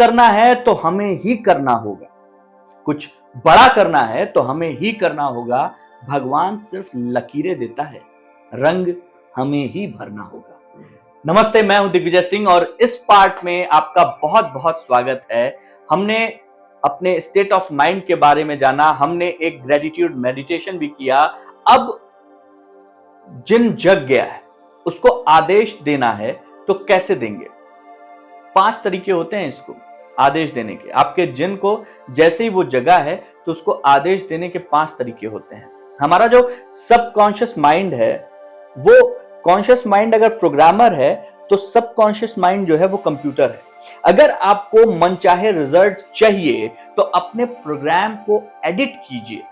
करना है तो हमें ही करना होगा, कुछ बड़ा करना है तो हमें ही करना होगा। भगवान सिर्फ लकीरें देता है, रंग हमें ही भरना होगा। नमस्ते, मैं हूं दिग्विजय सिंह और इस पार्ट में आपका बहुत बहुत स्वागत है। हमने अपने स्टेट ऑफ माइंड के बारे में जाना, हमने एक ग्रेटिट्यूड मेडिटेशन भी किया। अब जिन जग गया है उसको आदेश देना है तो कैसे देंगे? 5 तरीके होते हैं इसको आदेश देने के। आपके जिन को जैसे ही वो जगह है तो उसको आदेश देने के 5 तरीके होते हैं। हमारा जो सबकॉन्शियस माइंड है, वो कॉन्शियस माइंड अगर प्रोग्रामर है तो सबकॉन्शियस माइंड जो है वो कंप्यूटर है। अगर आपको मनचाहे रिजल्ट चाहिए तो अपने प्रोग्राम को एडिट कीजिए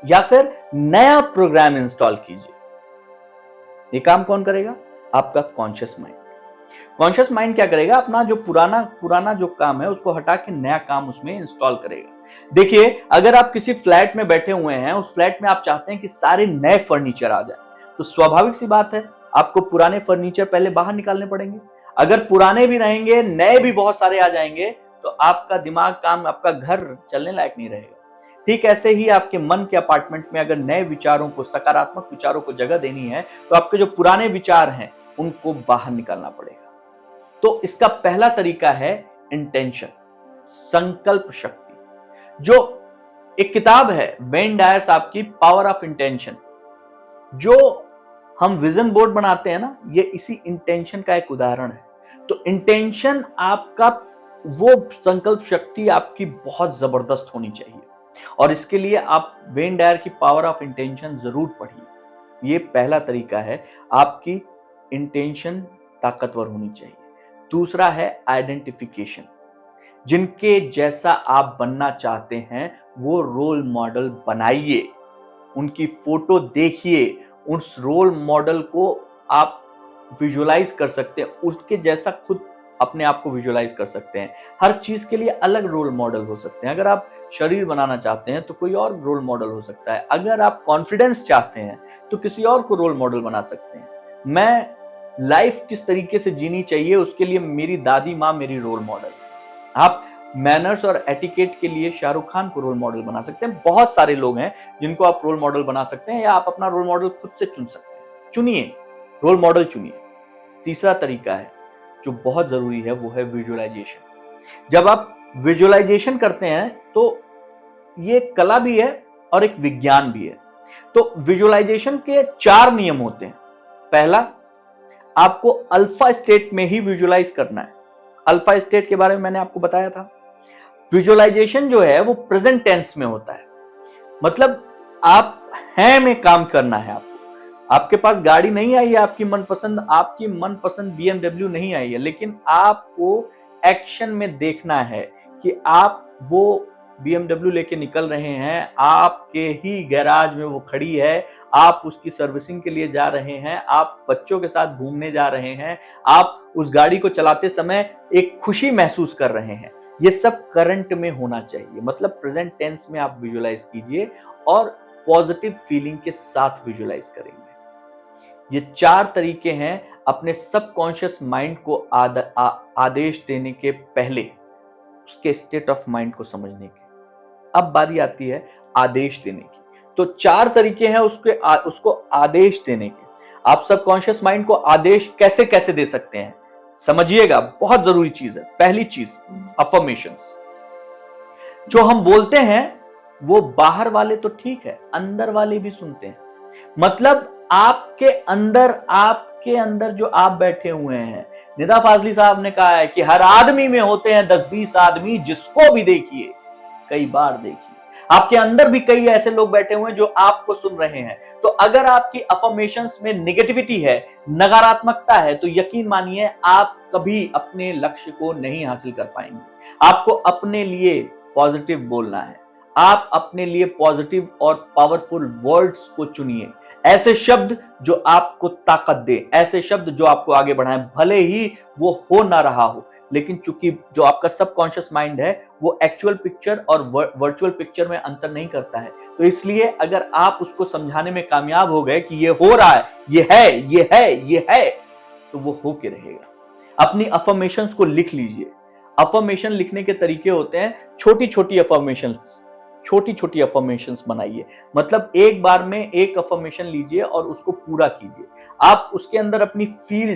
या फिर नया प्रोग्राम इंस्टॉल कीजिए। ये काम कौन करेगा? आपका कॉन्शियस माइंड। कॉन्शियस माइंड क्या करेगा? अपना जो पुराना जो काम है उसको हटा के नया काम उसमें इंस्टॉल करेगा। देखिए, अगर आप किसी फ्लैट में बैठे हुए हैं, उस फ्लैट में आप चाहते हैं कि सारे नए फर्नीचर आ जाए, तो स्वाभाविक सी बात है आपको पुराने फर्नीचर पहले बाहर निकालने पड़ेंगे। अगर पुराने भी रहेंगे, नए भी बहुत सारे आ जाएंगे, तो आपका दिमाग काम, आपका घर चलने लायक नहीं रहेगा। ठीक ऐसे ही आपके मन के अपार्टमेंट में अगर नए विचारों को, सकारात्मक विचारों को जगह देनी है तो आपके जो पुराने विचार हैं उनको बाहर निकालना पड़ेगा। तो इसका पहला तरीका है इंटेंशन, संकल्प शक्ति। जो एक किताब है वेन डायर साहब की, पावर ऑफ इंटेंशन, जो हम विजन बोर्ड बनाते हैं ना, ये इसी इंटेंशन का एक उदाहरण है। तो इंटेंशन आपका, वो संकल्प शक्ति आपकी बहुत जबरदस्त होनी चाहिए और इसके लिए आप वेन डायर की पावर ऑफ इंटेंशन जरूर पढ़िए। ये पहला तरीका है, आपकी इंटेंशन ताकतवर होनी चाहिए। दूसरा है आइडेंटिफिकेशन। जिनके जैसा आप बनना चाहते हैं वो रोल मॉडल बनाइए, उनकी फोटो देखिए, उस रोल मॉडल को आप विजुअलाइज कर सकते हैं, उसके जैसा खुद अपने आप को विजुअलाइज कर सकते हैं। हर चीज के लिए अलग रोल मॉडल हो सकते हैं। अगर आप शरीर बनाना चाहते हैं तो कोई और रोल मॉडल हो सकता है। अगर आप कॉन्फिडेंस चाहते हैं तो किसी और को रोल मॉडल बना सकते हैं। मैं लाइफ किस तरीके से जीनी चाहिए उसके लिए मेरी दादी माँ मेरी रोल मॉडल है। आप मैनर्स और एटिकेट के लिए शाहरुख खान को रोल मॉडल बना सकते हैं। बहुत सारे लोग हैं जिनको आप रोल मॉडल बना सकते हैं, या आप अपना रोल मॉडल खुद से चुन सकते हैं। चुनिए, रोल मॉडल चुनिए। तीसरा तरीका है जो बहुत जरूरी है, वो है विजुअलाइजेशन। जब आप विजुअलाइजेशन करते हैं तो ये कला भी है और एक विज्ञान भी है। तो विजुअलाइजेशन के 4 नियम होते हैं। पहला, आपको अल्फा स्टेट में ही विजुअलाइज करना है। अल्फा स्टेट के बारे में मैंने आपको बताया था। विजुअलाइजेशन जो है वो प्रेजेंट टेंस में होता है, मतलब आप हैं में काम करना है। आपको, आपके पास गाड़ी नहीं आई है आपकी मनपसंद BMW नहीं आई है, लेकिन आपको एक्शन में देखना है कि आप वो BMW लेके निकल रहे हैं, आपके ही गैराज में वो खड़ी है, आप उसकी सर्विसिंग के लिए जा रहे हैं, आप बच्चों के साथ घूमने जा रहे हैं, आप उस गाड़ी को चलाते समय एक खुशी महसूस कर रहे हैं। ये सब करंट में होना चाहिए, मतलब प्रेजेंट टेंस में आप विजुअलाइज कीजिए और पॉजिटिव फीलिंग के साथ विजुअलाइज करेंगे। ये 4 तरीके हैं अपने सबकॉन्शियस माइंड को आदेश देने के पहले, उसके स्टेट ऑफ माइंड को समझने के। अब बारी आती है आदेश देने की। तो 4 तरीके हैं उसको आदेश देने के। आप सबकॉन्शियस माइंड को आदेश कैसे कैसे दे सकते हैं समझिएगा, बहुत जरूरी चीज है। पहली चीज, अफर्मेशंस। जो हम बोलते हैं वो बाहर वाले तो ठीक है, अंदर वाले भी सुनते हैं। मतलब आपके अंदर जो आप बैठे हुए हैं, निदा फाजली साहब ने कहा है कि हर आदमी में होते हैं 10-20 आदमी, जिसको भी देखिए कई बार देखिए। आपके अंदर भी कई ऐसे लोग बैठे हुए हैं जो आपको सुन रहे हैं। तो अगर आपकी अफर्मेशंस में नेगेटिविटी है, नकारात्मकता है, तो यकीन मानिए आप कभी अपने लक्ष्य को नहीं हासिल कर पाएंगे। आपको अपने लिए पॉजिटिव बोलना है। आप अपने लिए पॉजिटिव और पावरफुल वर्ड्स को चुनिए, ऐसे शब्द जो आपको ताकत दे, ऐसे शब्द जो आपको आगे बढ़ाएं, भले ही वो हो ना रहा हो, लेकिन चूंकि जो आपका सबकॉन्शियस माइंड है वो एक्चुअल पिक्चर और वर्चुअल पिक्चर में अंतर नहीं करता है। तो इसलिए अगर आप उसको समझाने में कामयाब हो गए कि ये हो रहा है, ये है, तो वो हो के रहेगा। अपनी अफर्मेशंस को लिख लीजिए। अफर्मेशन लिखने के तरीके होते हैं, छोटी छोटी अफर्मेशंस बनाइए। मतलब एक बार में एक अफर्मेशन लीजिए और उसको पूरा कीजिए। आप उसके अंदर अपनी फील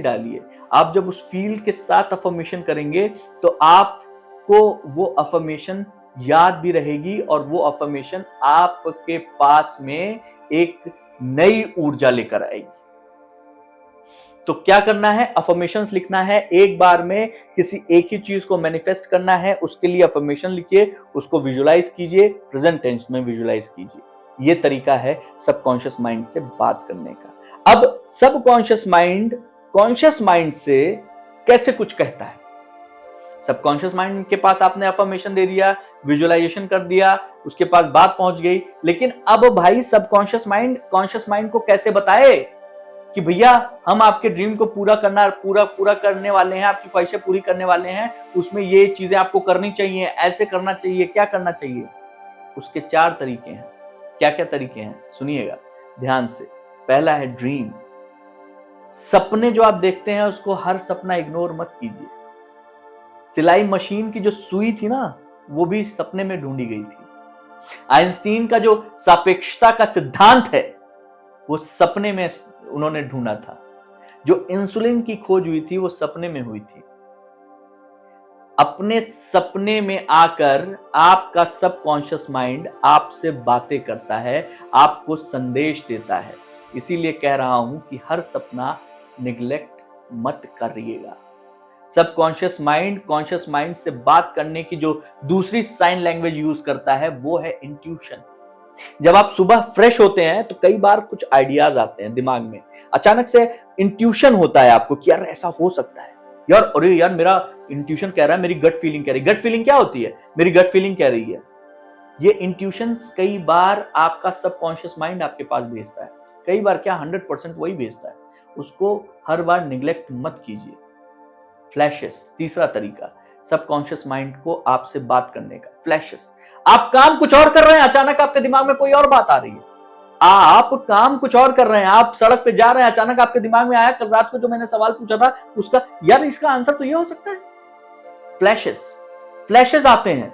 डालिए। आप जब उस फील के साथ अफर्मेशन करेंगे तो आपको वो अफर्मेशन याद भी रहेगी और वो अफर्मेशन आपके पास में एक नई ऊर्जा लेकर आएगी। तो क्या करना है? अफर्मेशंस लिखना है। एक बार में किसी एक ही चीज को मैनिफेस्ट करना है, उसके लिए अफर्मेशन लिखिए, उसको विजुलाइज कीजिए, प्रेजेंट टेंस में विजुलाइज कीजिए। ये तरीका है सबकॉन्शियस माइंड से बात करने का। अब सबकॉन्शियस माइंड कॉन्शियस माइंड से कैसे कुछ कहता है? सबकॉन्शियस माइंड के पास आपने अफर्मेशन दे दिया, विजुअलाइजेशन कर दिया, उसके पास बात पहुंच गई, लेकिन अब भाई सबकॉन्शियस माइंड कॉन्शियस माइंड को कैसे बताए कि भैया हम आपके ड्रीम को पूरा करने वाले हैं, आपकी ख्वाहिशें पूरी करने वाले हैं, उसमें ये चीजें आपको करनी चाहिए, ऐसे करना चाहिए, क्या करना चाहिए? उसके 4 तरीके हैं। क्या क्या तरीके हैं सुनिएगा ध्यान से। पहला है ड्रीम। सपने जो आप देखते हैं उसको हर सपना इग्नोर मत कीजिए। सिलाई मशीन की जो सुई थी ना, वो भी सपने में ढूंढी गई थी। आइंस्टीन का जो सापेक्षता का सिद्धांत है वो सपने में उन्होंने ढूंढा था। जो इंसुलिन की खोज हुई थी वो सपने में हुई थी। अपने सपने में आकर आपका सबकॉन्शियस माइंड आपसे बातें करता है, आपको संदेश देता है। इसीलिए कह रहा हूं कि हर सपना निग्लेक्ट मत करिएगा। सबकॉन्शियस माइंड कॉन्शियस माइंड से बात करने की जो दूसरी साइन लैंग्वेज यूज करता है वो है इंट्यूशन। जब आप सुबह फ्रेश होते हैं तो कई बार कुछ आइडियाज आते हैं दिमाग में, अचानक से इंट्यूशन होता है आपको कि यार ऐसा हो सकता है, यार अरे यार मेरा इंट्यूशन कह रहा है, मेरी गट फीलिंग कह रही है। गट फीलिंग क्या होती है? मेरी गट फीलिंग कह रही है। ये इंट्यूशन कई बार आपका सबकॉन्शियस माइंड आपके पास भेजता है, कई बार क्या 100% वही भेजता है। उसको हर बार निग्लेक्ट मत कीजिए। फ्लैशेस, तीसरा तरीका सबकॉन्शियस माइंड को आपसे बात करने का। फ्लैशेस, आप काम कुछ और कर रहे हैं, अचानक आपके दिमाग में कोई और बात आ रही है। आप काम कुछ और कर रहे हैं, आप सड़क पे जा रहे हैं, अचानक आपके दिमाग में आया कल रात को जो मैंने सवाल पूछा था उसका, यार इसका आंसर तो ये हो सकता है। फ्लैशेस आते हैं।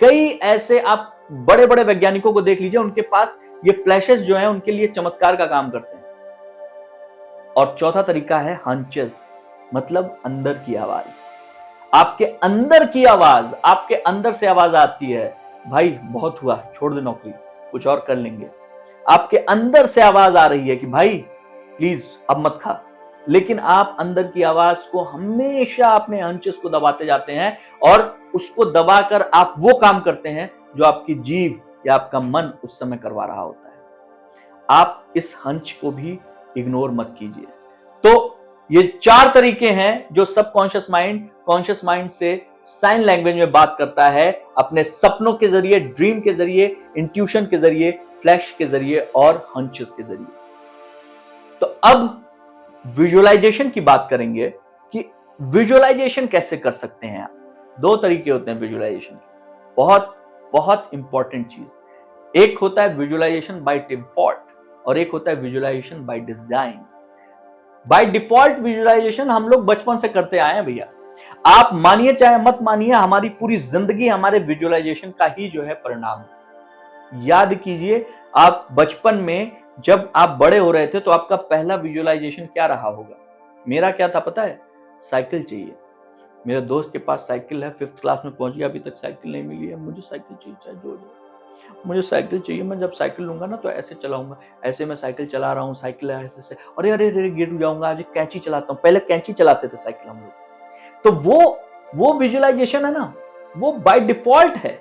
कई ऐसे आप बड़े बड़े वैज्ञानिकों को देख लीजिए, उनके पास ये फ्लैशेस जो हैं उनके लिए चमत्कार का काम करते हैं। और चौथा तरीका है हंचेस, मतलब अंदर की आवाज। आपके अंदर की आवाज, आपके अंदर से आवाज आती है, भाई बहुत हुआ, छोड़ दे नौकरी, कुछ और कर लेंगे। आपके अंदर से आवाज आ रही है कि भाई प्लीज अब मत खा, लेकिन आप अंदर की आवाज को हमेशा अपने हंचेस को दबाते जाते हैं और उसको दबाकर आप वो काम करते हैं जो आपकी जीभ या आपका मन उस समय करवा रहा होता है। आप इस हंच को भी इग्नोर मत कीजिए। तो ये 4 तरीके हैं जो सबकॉन्शियस माइंड कॉन्शियस माइंड से साइन लैंग्वेज में बात करता है, अपने सपनों के जरिए, ड्रीम के जरिए, इंट्यूशन के जरिए, फ्लैश के जरिए और हंचेस के जरिए। तो अब विजुअलाइजेशन की बात करेंगे कि विजुअलाइजेशन कैसे कर सकते हैं आप। 2 तरीके होते हैं विजुअलाइजेशन के, बहुत बहुत इंपॉर्टेंट चीज। एक होता है विजुअलाइजेशन बाय डिफॉल्ट और एक होता है visualisation by design. By default visualisation हम लोग बचपन से करते आए हैं भैया। आप मानिए चाहे मत मानिए, हमारी पूरी जिंदगी हमारे विजुअलाइजेशन का ही जो है परिणाम है। याद कीजिए, आप बचपन में जब आप बड़े हो रहे थे तो आपका पहला विजुअलाइजेशन क्या रहा होगा? मेरा क्या था पता है? साइकिल चाहिए। मेरे दोस्त के पास साइकिल है, 5th क्लास में पहुंच गया, अभी तक साइकिल नहीं मिली है। मुझे साइकिल चाहिए, चाहे जो हो, मुझे साइकिल चाहिए। मैं जब साइकिल लूंगा ना तो ऐसे चलाऊंगा, ऐसे मैं साइकिल चला रहा हूँ, साइकिल ऐसे से, अरे अरे अरे गिर जाऊंगा, आज कैंची चलाता हूँ। पहले कैंची चलाते थे साइकिल हम लोग। तो वो विजुअलाइजेशन है ना, वो बाय डिफॉल्ट है।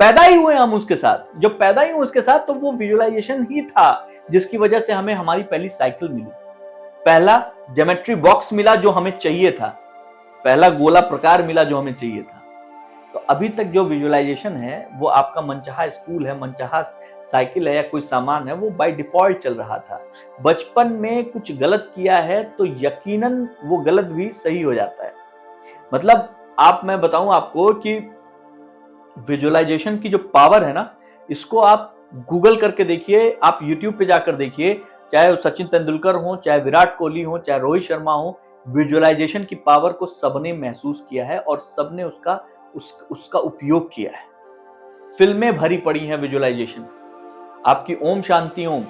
पैदा ही हुए हम उसके साथ, जब पैदा ही हुए उसके साथ, तो वो विजुअलाइजेशन ही था जिसकी वजह से हमें हमारी पहली साइकिल मिली, पहला ज्योमेट्री बॉक्स मिला जो हमें चाहिए था, पहला गोला प्रकार मिला जो हमें चाहिए था। तो अभी तक जो विजुअलाइजेशन है वो आपका मनचाहा स्कूल है, मनचाहा साइकिल है या कोई सामान है, वो बाय डिफॉल्ट चल रहा था। बचपन में कुछ गलत किया है तो यकीनन वो गलत भी सही हो जाता है। मतलब मैं बताऊं आपको कि विजुअलाइजेशन की जो पावर है ना, इसको आप गूगल करके देखिए, आप यूट्यूब पे जाकर देखिए, चाहे सचिन तेंदुलकर हो, चाहे विराट कोहली हो, चाहे रोहित शर्मा हो, विजुअलाइजेशन की पावर को सबने महसूस किया है और सबने उसका उपयोग किया है। फिल्में भरी पड़ी हैं विजुअलाइजेशन। आपकी ओम शांति ओम,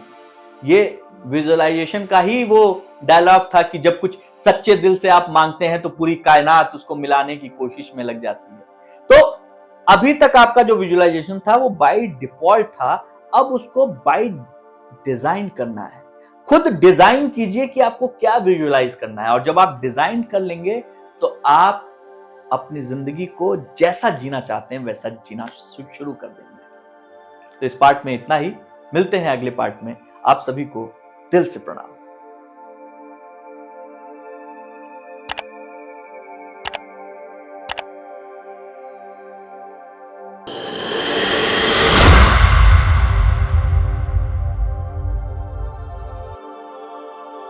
ये विजुअलाइजेशन का ही वो डायलॉग था कि जब कुछ सच्चे दिल से आप मांगते हैं तो पूरी कायनात उसको मिलाने की कोशिश में लग जाती है। तो अभी तक आपका जो विजुअलाइजेशन था वो बाय डिफॉल्ट था, अब उसको बाय डिजाइन करना है। खुद डिजाइन कीजिए कि आपको क्या विजुअलाइज करना है, और जब आप डिजाइन कर लेंगे तो आप अपनी जिंदगी को जैसा जीना चाहते हैं वैसा जीना शुरू कर देंगे। तो इस पार्ट में इतना ही, मिलते हैं अगले पार्ट में। आप सभी को दिल से प्रणाम।